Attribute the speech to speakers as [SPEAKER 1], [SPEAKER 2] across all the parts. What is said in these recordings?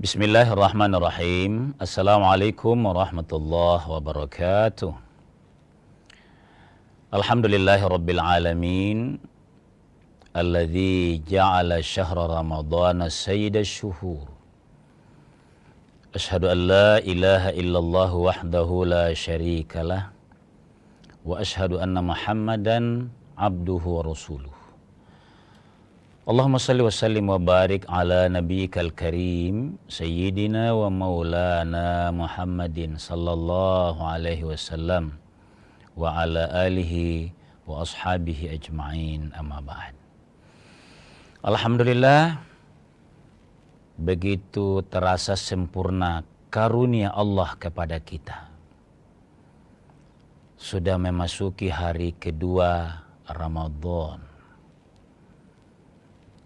[SPEAKER 1] Bismillahirrahmanirrahim. Assalamualaikum warahmatullahi wabarakatuh. Alhamdulillahi rabbil alamin. Alladzi ja'ala syahra ramadana sayyida syuhur. Ashhadu an la ilaha illallah wahdahu la syarikalah. Wa ashhadu anna Muhammadan abduhu wa rasuluh. Allahumma salli wa sallim wa barik ala nabiyyikal karim sayyidina wa maulana Muhammadin sallallahu alaihi wasallam wa ala alihi wa ashabihi ajma'in, amma ba'd. Alhamdulillah, begitu terasa sempurna karunia Allah kepada kita. Sudah memasuki hari kedua Ramadan.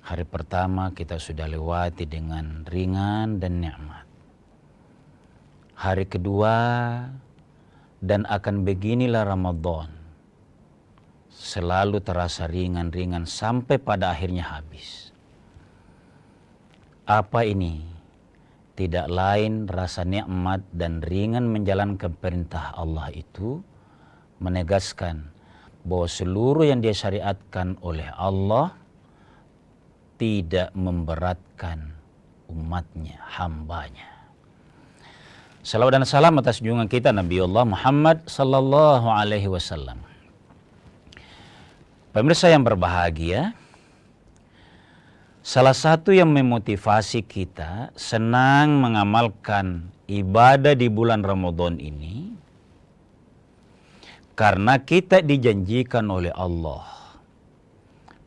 [SPEAKER 1] Hari pertama kita sudah lewati dengan ringan dan nikmat. Hari kedua dan akan beginilah Ramadan. Selalu terasa ringan-ringan sampai pada akhirnya habis. Apa ini? Tidak lain rasa nikmat dan ringan menjalankan perintah Allah itu menegaskan bahwa seluruh yang dia syariatkan oleh Allah tidak memberatkan umatnya, hambanya. Salawat dan salam atas junjungan kita Nabi Allah Muhammad sallallahu alaihi wasallam. Pemirsa yang berbahagia, salah satu yang memotivasi kita senang mengamalkan ibadah di bulan Ramadan ini karena kita dijanjikan oleh Allah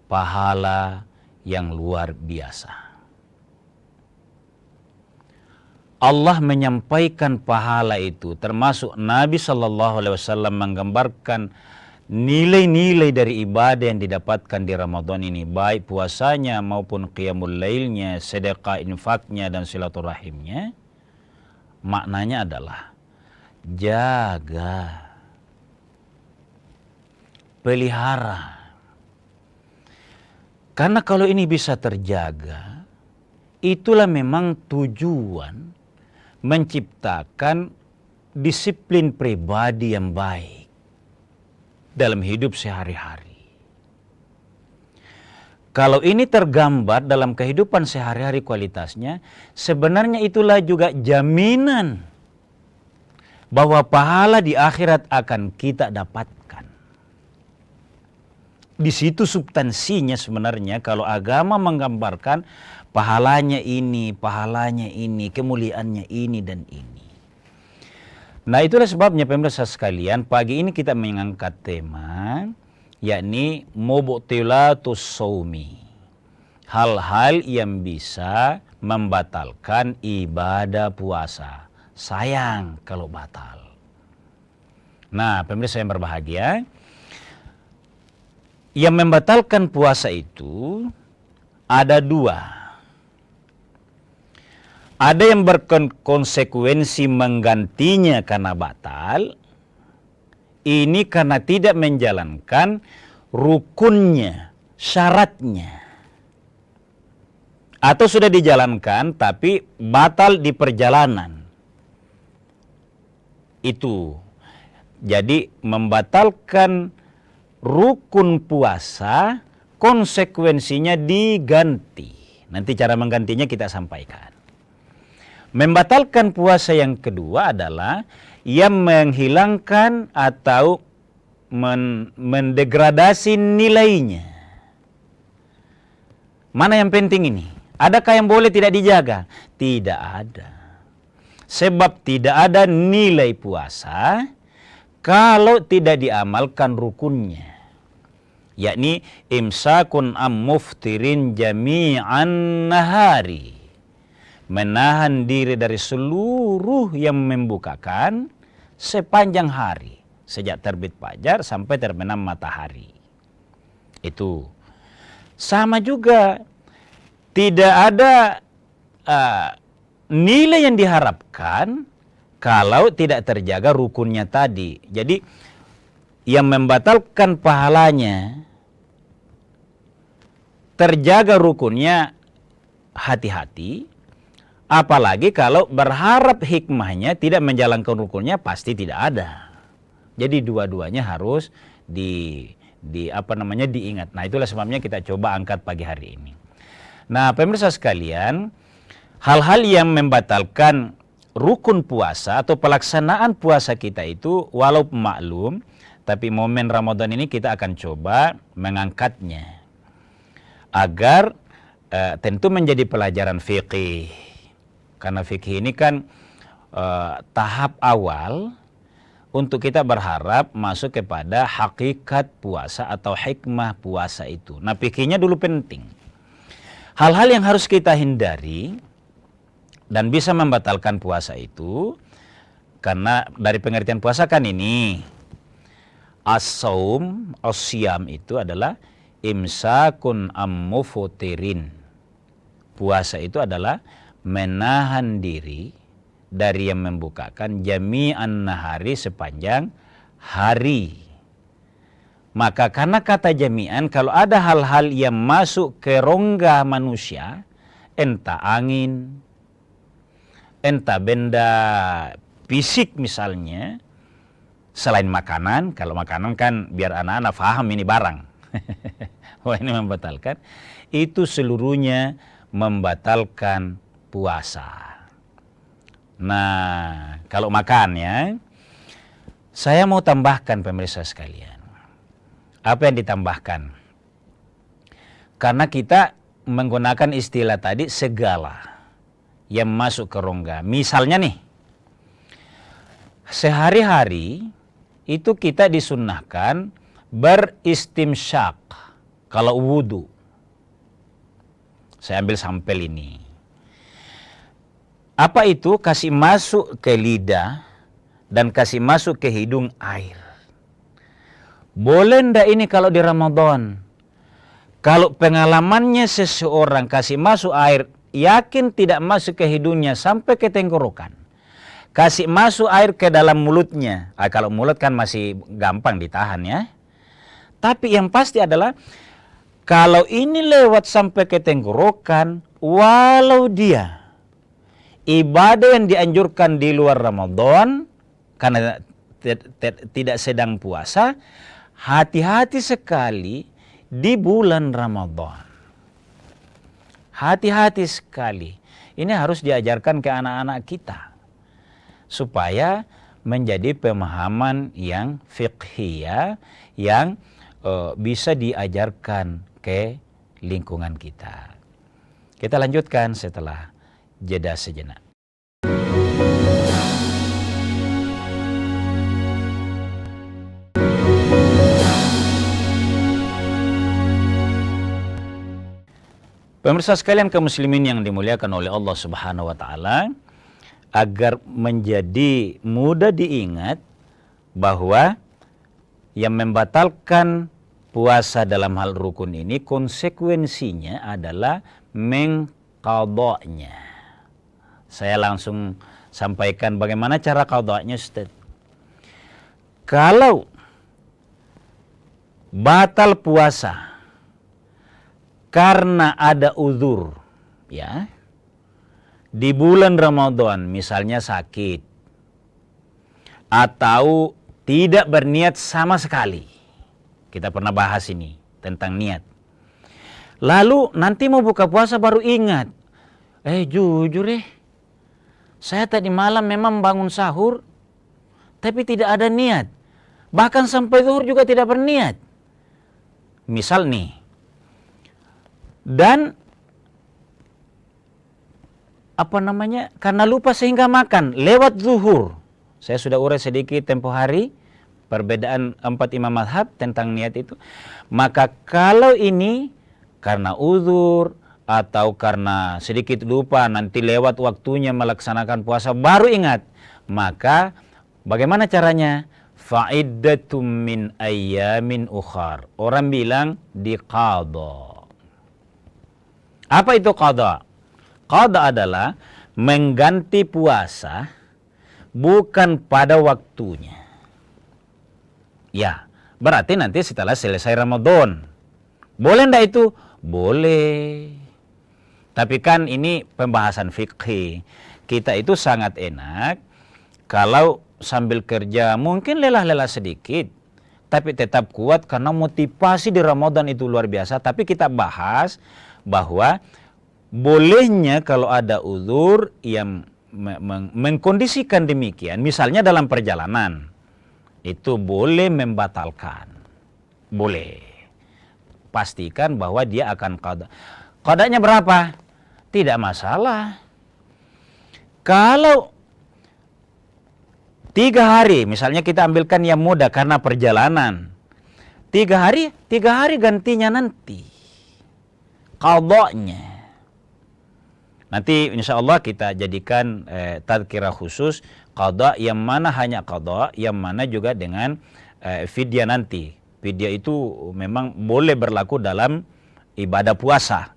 [SPEAKER 1] pahala yang luar biasa. Allah menyampaikan pahala itu, termasuk Nabi sallallahu alaihi wasallam menggambarkan nilai-nilai dari ibadah yang didapatkan di Ramadan ini, baik puasanya maupun qiyamul lailnya, sedekah, infaknya dan silaturahimnya. Maknanya adalah jaga, pelihara. Karena kalau ini bisa terjaga, itulah memang tujuan menciptakan disiplin pribadi yang baik dalam hidup sehari-hari. Kalau ini tergambar dalam kehidupan sehari-hari kualitasnya, sebenarnya itulah juga jaminan bahwa pahala di akhirat akan kita dapatkan. Di situ substansinya sebenarnya kalau agama menggambarkan pahalanya ini, kemuliaannya ini dan ini. Nah, itulah sebabnya pemirsa sekalian, pagi ini kita mengangkat tema yakni mubtilatus shaumi. Hal-hal yang bisa membatalkan ibadah puasa. Sayang kalau batal. Nah, pemirsa yang berbahagia, yang membatalkan puasa itu ada dua. Ada yang berkonsekuensi menggantinya karena batal. Ini karena tidak menjalankan rukunnya, syaratnya. Atau sudah dijalankan tapi batal di perjalanan. Itu. Jadi membatalkan rukun puasa, konsekuensinya diganti. Nanti cara menggantinya kita sampaikan. Membatalkan puasa yang kedua adalah yang menghilangkan atau mendegradasi nilainya. Mana yang penting ini? Adakah yang boleh tidak dijaga? Tidak ada. Sebab tidak ada nilai puasa kalau tidak diamalkan rukunnya. Yakni imsakun muftirin jami'an nahari. Menahan diri dari seluruh yang membukakan sepanjang hari. Sejak terbit fajar sampai terbenam matahari. Itu. Sama juga. Tidak ada nilai yang diharapkan kalau tidak terjaga rukunnya tadi. Jadi yang membatalkan pahalanya terjaga rukunnya, hati-hati. Apalagi kalau berharap hikmahnya tidak menjalankan rukunnya, pasti tidak ada. Jadi dua-duanya harus diingat. Nah, itulah sebabnya kita coba angkat pagi hari ini. Nah, pemirsa sekalian, hal-hal yang membatalkan rukun puasa atau pelaksanaan puasa kita itu walaupun maklum, tapi momen Ramadan ini kita akan coba mengangkatnya agar tentu menjadi pelajaran fikih. Karena fikih ini kan tahap awal untuk kita berharap masuk kepada hakikat puasa atau hikmah puasa itu. Nah, fikihnya dulu penting. Hal-hal yang harus kita hindari dan bisa membatalkan puasa itu, karena dari pengertian puasa kan ini, as-saum, as-siyam itu adalah imsakun am-mufutirin. Puasa itu adalah menahan diri dari yang membukakan jami'an nahari sepanjang hari. Maka karena kata jami'an, kalau ada hal-hal yang masuk ke rongga manusia, entah angin, entah benda fisik misalnya, selain makanan, kalau makanan kan biar anak-anak paham ini barang. Wah, ini membatalkan. Itu seluruhnya membatalkan puasa. Nah, kalau makan ya, saya mau tambahkan pemirsa sekalian. Apa yang ditambahkan? Karena kita menggunakan istilah tadi segala yang masuk ke rongga. Misalnya nih, sehari-hari itu kita disunnahkan beristimsyak kalau wudu. Saya ambil sampel ini. Apa itu? Kasih masuk ke lidah dan kasih masuk ke hidung air. Boleh ndak ini kalau di Ramadan? Kalau pengalamannya seseorang kasih masuk air, yakin tidak masuk ke hidungnya sampai ke tenggorokan. Kasih masuk air ke dalam mulutnya. Kalau mulut kan masih gampang ditahan ya. Tapi yang pasti adalah kalau ini lewat sampai ke tenggorokan, walau dia ibadah yang dianjurkan di luar Ramadan karena tidak sedang puasa, hati-hati sekali di bulan Ramadan. Hati-hati sekali. Ini harus diajarkan ke anak-anak kita supaya menjadi pemahaman yang fiqhiyah yang bisa diajarkan ke lingkungan kita. Kita lanjutkan setelah jeda sejenak. Pemirsa sekalian kaum muslimin yang dimuliakan oleh Allah Subhanahu wa taala, agar menjadi mudah diingat bahwa yang membatalkan puasa dalam hal rukun ini konsekuensinya adalah mengqadanya. Saya langsung sampaikan bagaimana cara qadanya, Ustaz. Kalau batal puasa karena ada uzur, ya, di bulan Ramadan misalnya sakit atau tidak berniat sama sekali. Kita pernah bahas ini tentang niat. Lalu nanti mau buka puasa baru ingat, jujur saya tadi malam memang bangun sahur tapi tidak ada niat. Bahkan sampai zuhur juga tidak berniat. Misal nih, dan karena lupa sehingga makan lewat zuhur. Saya sudah urai sedikit tempo hari perbedaan 4 imam mazhab tentang niat itu. Maka kalau ini karena uzur atau karena sedikit lupa nanti lewat waktunya melaksanakan puasa baru ingat, maka bagaimana caranya? Fa'iddatum min ayyamin ukhar. Orang bilang diqadha. Apa itu qadha? Qadha adalah mengganti puasa bukan pada waktunya. Ya, berarti nanti setelah selesai Ramadan. Boleh enggak itu? Boleh. Tapi kan ini pembahasan fikih. Kita itu sangat enak kalau sambil kerja mungkin lelah-lelah sedikit, tapi tetap kuat karena motivasi di Ramadan itu luar biasa. Tapi kita bahas bahwa bolehnya kalau ada uzur yang mengkondisikan demikian, misalnya dalam perjalanan, itu boleh membatalkan. Boleh. Pastikan bahwa dia akan qada. Qadanya berapa? Tidak masalah. Kalau 3 hari, misalnya kita ambilkan yang mudah karena perjalanan. 3 hari gantinya nanti. Qadanya. Nanti insya Allah kita jadikan tadkirah khusus qada yang mana hanya qada, yang mana juga dengan fidyah nanti. Fidyah itu memang boleh berlaku dalam ibadah puasa.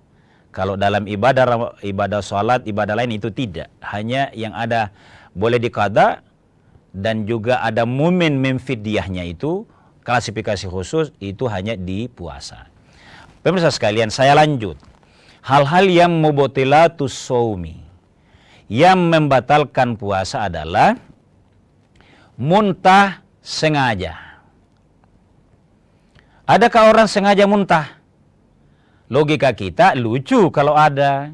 [SPEAKER 1] Kalau dalam ibadah sholat, ibadah lain itu tidak. Hanya yang ada boleh diqada dan juga ada momen memfidyahnya itu, klasifikasi khusus itu hanya di puasa. Pemirsa sekalian, saya lanjut. Hal-hal yang mubtilatus shaumi, yang membatalkan puasa adalah muntah sengaja. Adakah orang sengaja muntah? Logika kita lucu kalau ada.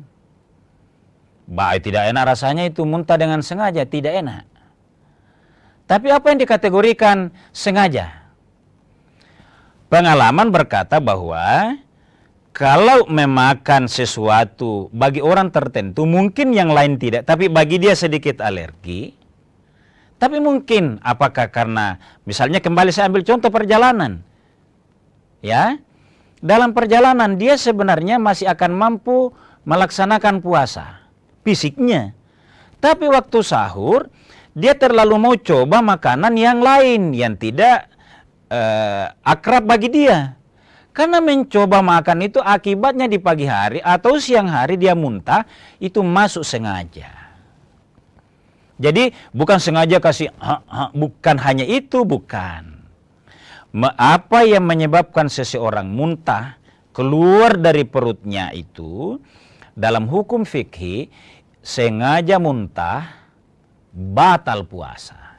[SPEAKER 1] Baik, tidak enak rasanya itu muntah dengan sengaja, tidak enak. Tapi apa yang dikategorikan sengaja? Pengalaman berkata bahwa kalau memakan sesuatu bagi orang tertentu, mungkin yang lain tidak, tapi bagi dia sedikit alergi. Tapi mungkin apakah karena, misalnya kembali saya ambil contoh perjalanan. Ya, dalam perjalanan dia sebenarnya masih akan mampu melaksanakan puasa fisiknya. Tapi waktu sahur, dia terlalu mau coba makanan yang lain yang tidak akrab bagi dia. Karena mencoba makan itu akibatnya di pagi hari atau siang hari dia muntah, itu masuk sengaja. Jadi bukan sengaja kasih, bukan hanya itu, bukan. Apa yang menyebabkan seseorang muntah keluar dari perutnya itu, dalam hukum fikih, sengaja muntah, batal puasa.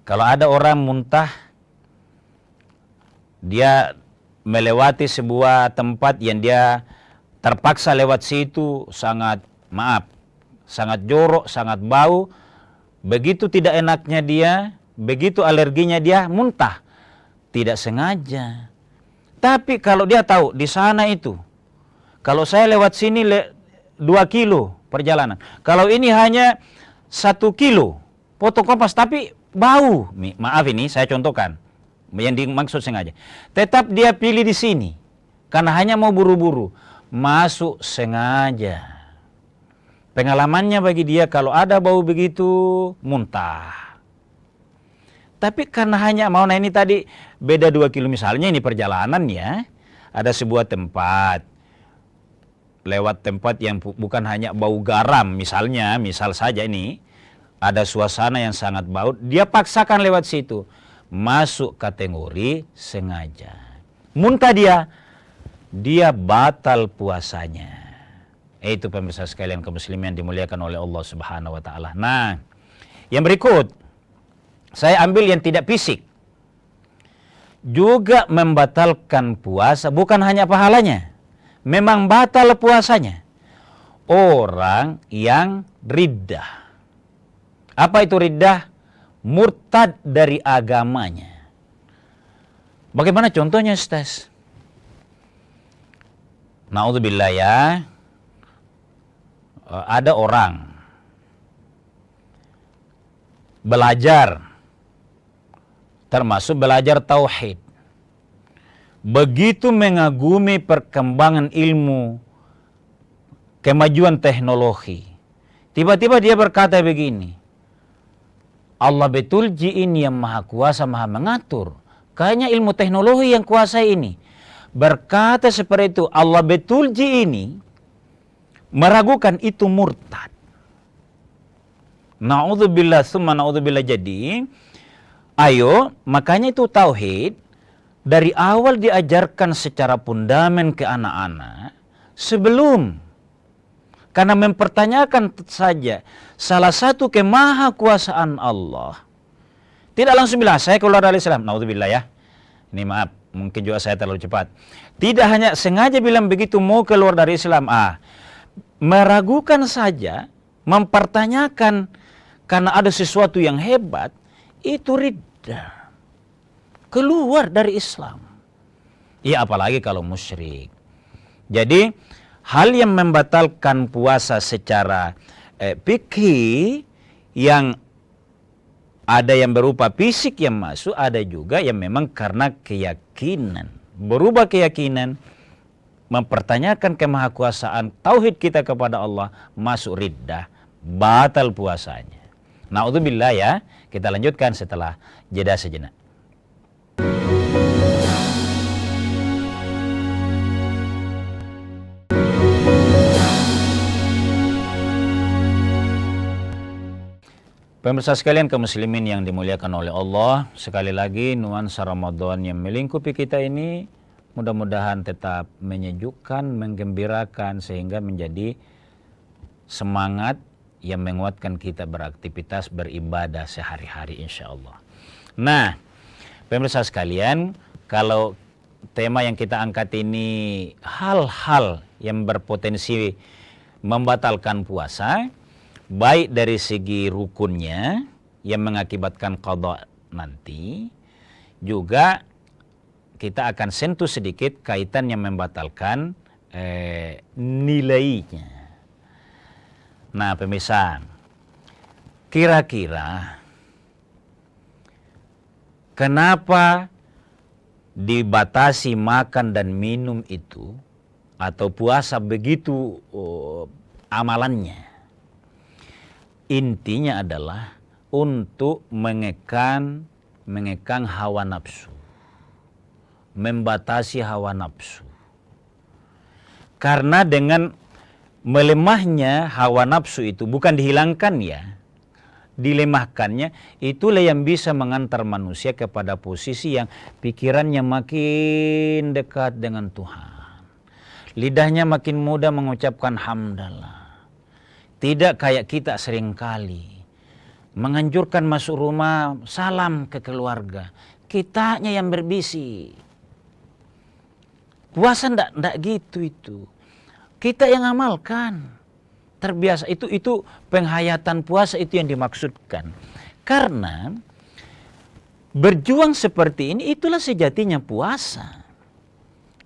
[SPEAKER 1] Kalau ada orang muntah, dia melewati sebuah tempat yang dia terpaksa lewat situ, sangat jorok, sangat bau, begitu tidak enaknya dia, begitu alerginya dia, muntah. Tidak sengaja. Tapi kalau dia tahu di sana itu, kalau saya lewat sini 2 kilo perjalanan, kalau ini hanya 1 kilo, potong kompas tapi bau. Maaf ini saya contohkan, yang dimaksud sengaja. Tetap dia pilih di sini, karena hanya mau buru-buru, masuk sengaja. Pengalamannya bagi dia kalau ada bau begitu, muntah. Tapi karena hanya mau, nah ini tadi beda 2 kilo misalnya, ini perjalanan ya, ada sebuah tempat, lewat tempat yang bukan hanya bau garam misalnya, misal saja ini, ada suasana yang sangat bau, dia paksakan lewat situ, masuk kategori sengaja. Muntah dia batal puasanya. Itu pemirsa sekalian kaum muslimin yang dimuliakan oleh Allah Subhanahu wa taala. Nah, yang berikut saya ambil yang tidak fisik. Juga membatalkan puasa, bukan hanya pahalanya, memang batal puasanya. Orang yang riddah. Apa itu riddah? Murtad dari agamanya. Bagaimana contohnya, Ustaz? Na'udzubillah ya. Ada orang belajar, termasuk belajar tauhid. Begitu mengagumi perkembangan ilmu, kemajuan teknologi. Tiba-tiba dia berkata begini, Allah betul ji'in yang maha kuasa, maha mengatur. Kayaknya ilmu teknologi yang kuasa ini. Berkata seperti itu, Allah betul ji'ini, meragukan, itu murtad. Na'udzubillah summa na'udzubillah. Jadi, ayo, makanya itu tauhid, dari awal diajarkan secara fundamen ke anak-anak, sebelum Karena mempertanyakan saja salah satu kemahakuasaan Allah. Tidak langsung bilang, saya keluar dari Islam. Naudzubillah ya. Ini maaf, mungkin juga saya terlalu cepat. Tidak hanya sengaja bilang begitu mau keluar dari Islam. Meragukan saja, mempertanyakan karena ada sesuatu yang hebat, itu riddah. Keluar dari Islam. Ya apalagi kalau musyrik. Jadi hal yang membatalkan puasa secara fikih yang ada yang berupa fisik yang masuk, ada juga yang memang karena keyakinan. Berubah keyakinan, mempertanyakan kemahakuasaan, tauhid kita kepada Allah, masuk riddah, batal puasanya. Na'udzubillah ya, kita lanjutkan setelah jeda sejenak. Pemirsa sekalian kaum muslimin yang dimuliakan oleh Allah, sekali lagi nuansa Ramadan yang melingkupi kita ini mudah-mudahan tetap menyejukkan, menggembirakan sehingga menjadi semangat yang menguatkan kita beraktivitas beribadah sehari-hari insyaallah. Nah, pemirsa sekalian, kalau tema yang kita angkat ini hal-hal yang berpotensi membatalkan puasa, baik dari segi rukunnya yang mengakibatkan qadha nanti, juga kita akan sentuh sedikit kaitan yang membatalkan nilainya. Nah pemirsa, kira-kira kenapa dibatasi makan dan minum itu atau puasa begitu amalannya? Intinya adalah untuk mengekang hawa nafsu, membatasi hawa nafsu. Karena dengan melemahnya hawa nafsu itu, bukan dihilangkan ya, dilemahkannya, itulah yang bisa mengantar manusia kepada posisi yang pikirannya makin dekat dengan Tuhan. Lidahnya makin mudah mengucapkan hamdalah. Tidak kayak kita seringkali menganjurkan masuk rumah, salam ke keluarga. Kitanya yang berbisik. Puasa ndak gitu itu. Kita yang amalkan. Terbiasa itu penghayatan puasa itu yang dimaksudkan. Karena berjuang seperti ini itulah sejatinya puasa.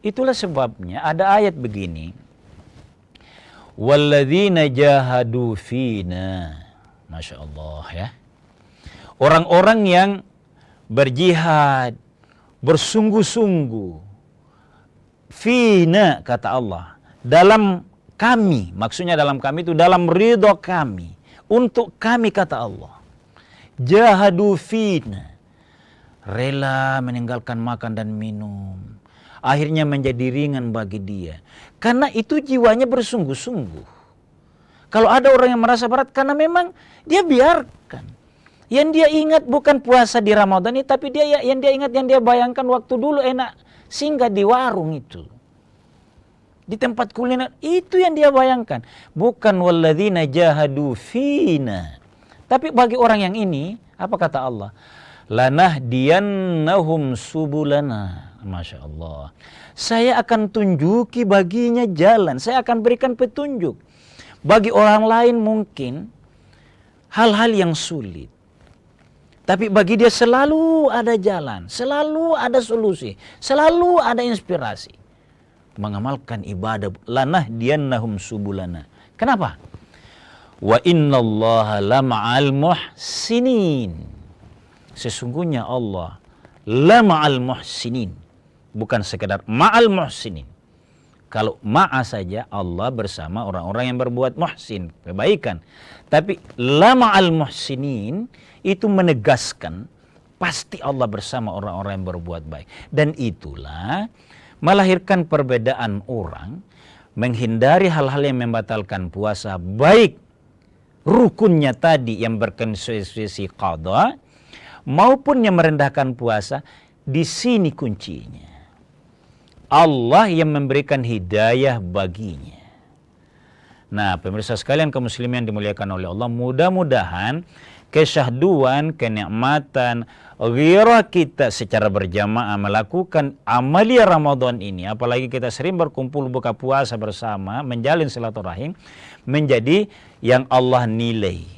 [SPEAKER 1] Itulah sebabnya ada ayat begini. Walladzina jahadu fina. Masya Allah ya. Orang-orang yang berjihad, bersungguh-sungguh. Fina kata Allah. Dalam kami, maksudnya dalam kami itu dalam ridho kami. Untuk kami kata Allah. Jahadu fina. Rela meninggalkan makan dan minum. Akhirnya menjadi ringan bagi dia. Karena itu jiwanya bersungguh-sungguh. Kalau ada orang yang merasa berat, karena memang dia biarkan. Yang dia ingat bukan puasa di Ramadan ini, tapi yang dia ingat, yang dia bayangkan waktu dulu enak singgah di warung itu. Di tempat kuliner, itu yang dia bayangkan. Bukan walladzina jahadu fina. Tapi bagi orang yang ini, apa kata Allah? Lanahdiyannahum subulana. Masya Allah. Saya akan tunjuki baginya jalan. Saya akan berikan petunjuk. Bagi orang lain mungkin hal-hal yang sulit. Tapi bagi dia selalu ada jalan. Selalu ada solusi. Selalu ada inspirasi. Mengamalkan ibadah. Lanahdiyannahum subulana. Kenapa? Wa innallaha lama'al muhsinin. Sesungguhnya Allah lama'al muhsinin. Bukan sekedar ma'al muhsinin. Kalau ma'a saja Allah bersama orang-orang yang berbuat muhsin, kebaikan. Tapi lama'al muhsinin itu menegaskan pasti Allah bersama orang-orang yang berbuat baik. Dan itulah melahirkan perbedaan orang, menghindari hal-hal yang membatalkan puasa, baik rukunnya tadi yang berkonsekuensi qadha, maupun yang merendahkan puasa. Di sini kuncinya. Allah yang memberikan hidayah baginya. Nah, pemirsa sekalian kaum muslimin yang dimuliakan oleh Allah, mudah-mudahan kesyahduan, kenikmatan, ghirah kita secara berjamaah melakukan amalia Ramadan ini, apalagi kita sering berkumpul buka puasa bersama, menjalin silaturahim, menjadi yang Allah nilai.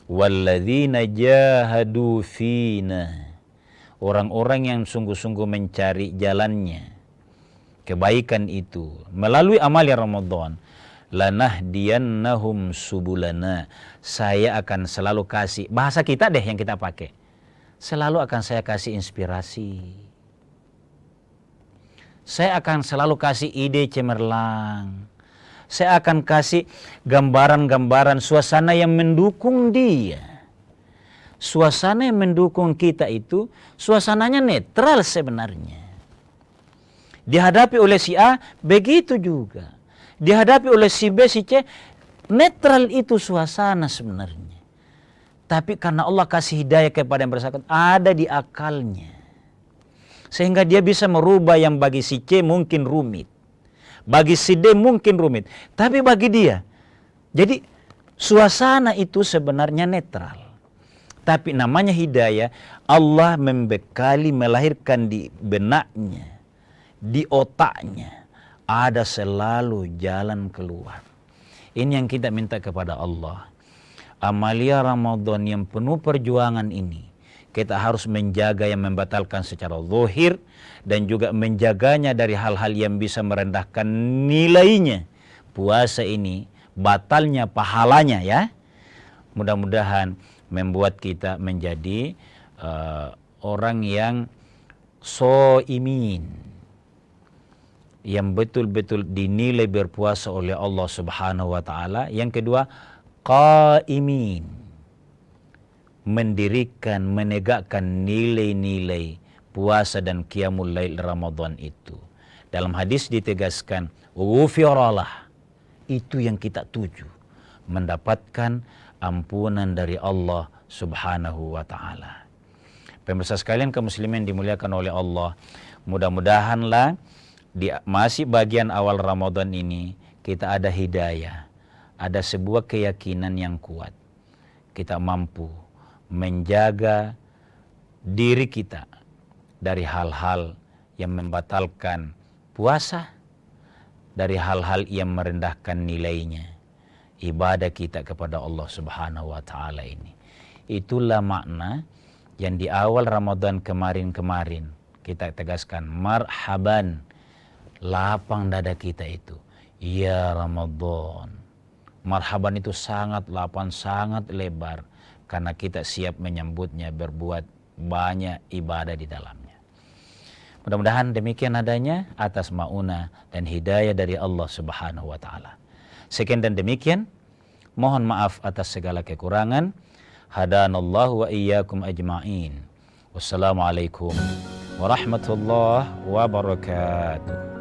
[SPEAKER 1] Walladzina jahadu fina, orang-orang yang sungguh-sungguh mencari jalannya kebaikan itu melalui amalia Ramadan, lanahdiyannahum subulana, saya akan selalu kasih, bahasa kita deh yang kita pakai, selalu akan saya kasih inspirasi, saya akan selalu kasih ide cemerlang, saya akan kasih gambaran-gambaran suasana yang mendukung dia. Suasana yang mendukung kita itu suasananya netral sebenarnya. Dihadapi oleh si A begitu juga, dihadapi oleh si B, si C, netral itu suasana sebenarnya. Tapi karena Allah kasih hidayah kepada yang bersangkutan, ada di akalnya. Sehingga dia bisa merubah yang bagi si C mungkin rumit, bagi si D mungkin rumit, tapi bagi dia. Jadi suasana itu sebenarnya netral. Tapi namanya hidayah, Allah membekali, melahirkan di benaknya, di otaknya, ada selalu jalan keluar. Ini yang kita minta kepada Allah. Amalia Ramadan yang penuh perjuangan ini, kita harus menjaga yang membatalkan secara zahir, dan juga menjaganya dari hal-hal yang bisa merendahkan nilainya. Puasa ini, batalnya pahalanya ya. Mudah-mudahan membuat kita menjadi orang yang shoimin, yang betul-betul dinilai berpuasa oleh Allah Subhanahu wa taala. Yang kedua, qaimin, mendirikan, menegakkan nilai-nilai puasa dan qiyamul lail Ramadan itu. Dalam hadis ditegaskan, ghufiralah, itu yang kita tuju, mendapatkan ampunan dari Allah Subhanahu wa taala. Pemirsa sekalian kaum muslimin dimuliakan oleh Allah, mudah-mudahanlah di masih bagian awal Ramadan ini kita ada hidayah, ada sebuah keyakinan yang kuat. Kita mampu menjaga diri kita dari hal-hal yang membatalkan puasa, dari hal-hal yang merendahkan nilainya ibadah kita kepada Allah Subhanahu wa taala ini. Itulah makna yang di awal Ramadan kemarin kita tegaskan, marhaban, lapang dada kita itu, ya Ramadan. Marhaban itu sangat lapang, sangat lebar, karena kita siap menyambutnya, berbuat banyak ibadah di dalamnya. Mudah-mudahan demikian adanya atas maunah dan hidayah dari Allah Subhanahu wa taala. Sekian dan demikian, mohon maaf atas segala kekurangan. Hadanallahu wa iyyakum ajma'in. Wassalamualaikum warahmatullahi wabarakatuh.